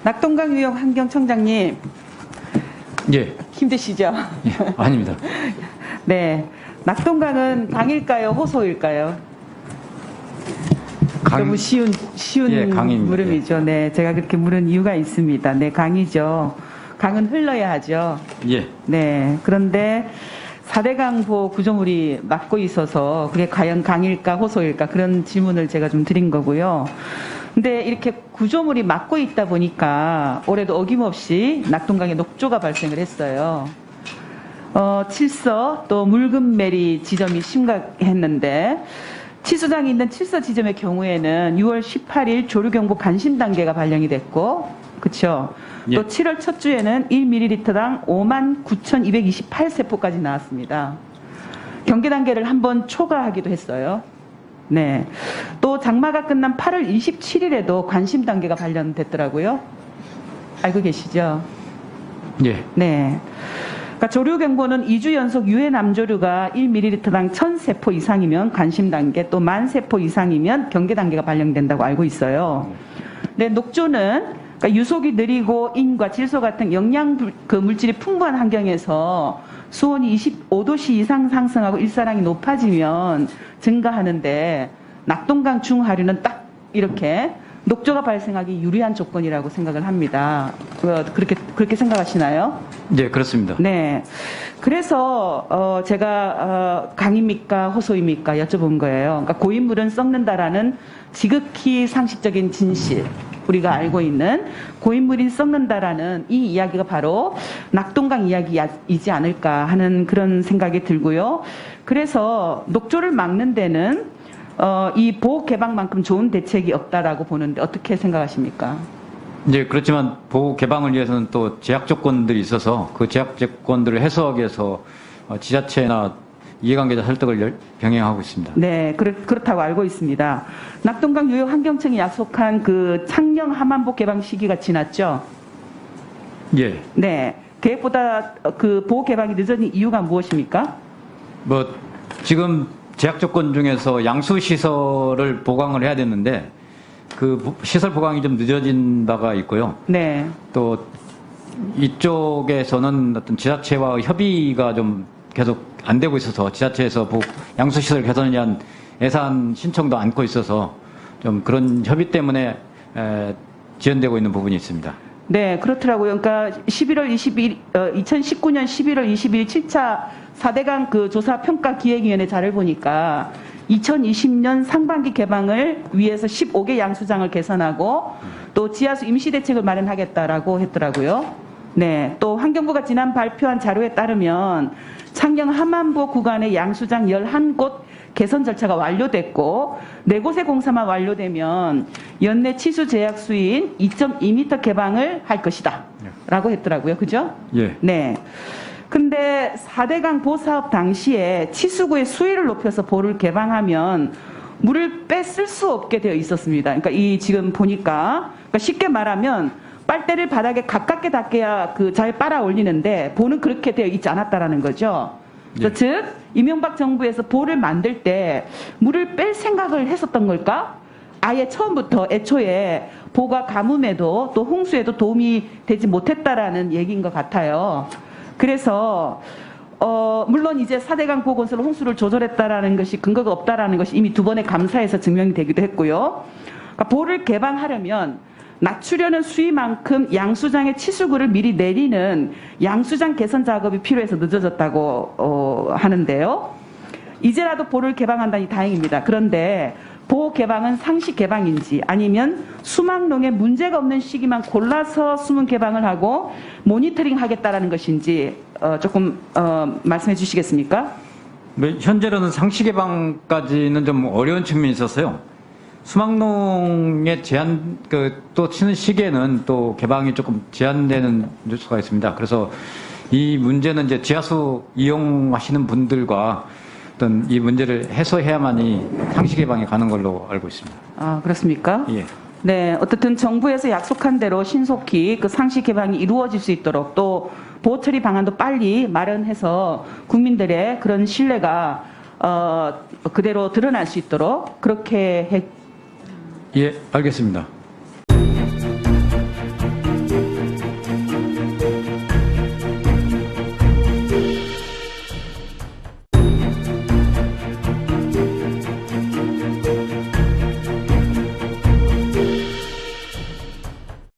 낙동강 유역 환경청장님. 예. 힘드시죠? 예, 아닙니다. 네. 낙동강은 강일까요? 호소일까요? 너무 쉬운 예, 강입니다. 물음이죠. 네. 제가 그렇게 물은 이유가 있습니다. 네. 강이죠. 강은 흘러야 하죠. 예. 네. 그런데 4대강 보호 구조물이 막고 있어서 그게 과연 강일까 호소일까 그런 질문을 제가 좀 드린 거고요. 근데 이렇게 구조물이 막고 있다 보니까 올해도 어김없이 낙동강에 녹조가 발생을 했어요. 칠서 또 묽은메리 지점이 심각했는데 치수장이 있는 칠서 지점의 경우에는 6월 18일 조류경보 관심 단계가 발령이 됐고, 그렇죠? 예. 또 7월 첫 주에는 1ml당 59,228세포까지 나왔습니다. 경계 단계를 한번 초과하기도 했어요. 네. 또 장마가 끝난 8월 27일에도 관심 단계가 발령됐더라고요. 알고 계시죠? 예. 네. 그러니까 조류경보는 2주 연속 유해 남조류가 1ml당 1000세포 이상이면 관심 단계, 또 10,000세포 이상이면 경계 단계가 발령된다고 알고 있어요. 네, 녹조는 그러니까 유속이 느리고 인과 질소 같은 영양 물질이 풍부한 환경에서 수온이 25도씨 이상 상승하고 일사량이 높아지면 증가하는데 낙동강 중하류는 딱 이렇게 녹조가 발생하기 유리한 조건이라고 생각을 합니다. 그렇게 생각하시나요? 예, 그렇습니다. 네. 그래서 제가 강입니까 호소입니까 여쭤본 거예요. 그러니까 고인물은 썩는다라는 지극히 상식적인 진실, 우리가 알고 있는 고인물이 썩는다라는 이 이야기가 바로 낙동강 이야기이지 않을까 하는 그런 생각이 들고요. 그래서 녹조를 막는 데는 이 보호 개방만큼 좋은 대책이 없다라고 보는데 어떻게 생각하십니까? 예, 그렇지만 보호 개방을 위해서는 또 제약 조건들이 있어서 그 제약 조건들을 해소하기 위해서 지자체나 이해관계자 설득을 병행하고 있습니다. 네, 그렇다고 알고 있습니다. 낙동강 유역 환경청이 약속한 그 창녕 하만보 개방 시기가 지났죠? 예. 네. 계획보다 그 보호 개방이 늦어진 이유가 무엇입니까? 지금 제약 조건 중에서 양수 시설을 보강을 해야 되는데 그 시설 보강이 좀 늦어진 바가 있고요. 네. 또 이쪽에서는 어떤 지자체와 협의가 좀 계속 안 되고 있어서 지자체에서 양수 시설 개선을 위한 예산 신청도 않고 있어서 좀 그런 협의 때문에 지연되고 있는 부분이 있습니다. 네, 그렇더라고요. 그러니까 2019년 11월 22일 7차 4대강 그 조사 평가 기획위원회 자료를 보니까 2020년 상반기 개방을 위해서 15개 양수장을 개선하고 또 지하수 임시대책을 마련하겠다라고 했더라고요. 네, 또 환경부가 지난 발표한 자료에 따르면 창녕 하만보 구간의 양수장 11곳 개선 절차가 완료됐고 4곳의 공사만 완료되면 연내 치수 제약 수인 2.2m 개방을 할 것이다 라고 했더라고요. 그죠? 예. 네. 근데 4대강 보사업 당시에 치수구의 수위를 높여서 보를 개방하면 물을 빼쓸 수 없게 되어 있었습니다. 그러니까 이 지금 보니까 그러니까 쉽게 말하면 빨대를 바닥에 가깝게 닿게야 그 잘 빨아 올리는데 보는 그렇게 되어 있지 않았다라는 거죠. 예. 즉 이명박 정부에서 보를 만들 때 물을 뺄 생각을 했었던 걸까? 아예 처음부터 애초에 보가 가뭄에도 또 홍수에도 도움이 되지 못했다라는 얘기인 것 같아요. 그래서 물론 이제 4대강 보호 건설 홍수를 조절했다라는 것이 근거가 없다라는 것이 이미 2번의 감사에서 증명이 되기도 했고요. 그러니까 보를 개방하려면 낮추려는 수위만큼 양수장의 치수구를 미리 내리는 양수장 개선 작업이 필요해서 늦어졌다고 하는데요. 이제라도 보를 개방한다니 다행입니다. 그런데 보호 개방은 상시 개방인지 아니면 수막농에 문제가 없는 시기만 골라서 수문 개방을 하고 모니터링 하겠다라는 것인지 조금 말씀해 주시겠습니까? 현재로는 상시 개방까지는 좀 어려운 측면이 있어서요. 수막농의 제한 또 치는 시기에는 또 개방이 조금 제한되는 요소가 있습니다. 그래서 이 문제는 이제 지하수 이용하시는 분들과 어떤 이 문제를 해소해야만이 상시 개방이 가는 걸로 알고 있습니다. 아, 그렇습니까? 예. 네, 어쨌든 정부에서 약속한 대로 신속히 그 상시 개방이 이루어질 수 있도록 또 보호 처리 방안도 빨리 마련해서 국민들의 그런 신뢰가 그대로 드러날 수 있도록 그렇게 예, 알겠습니다.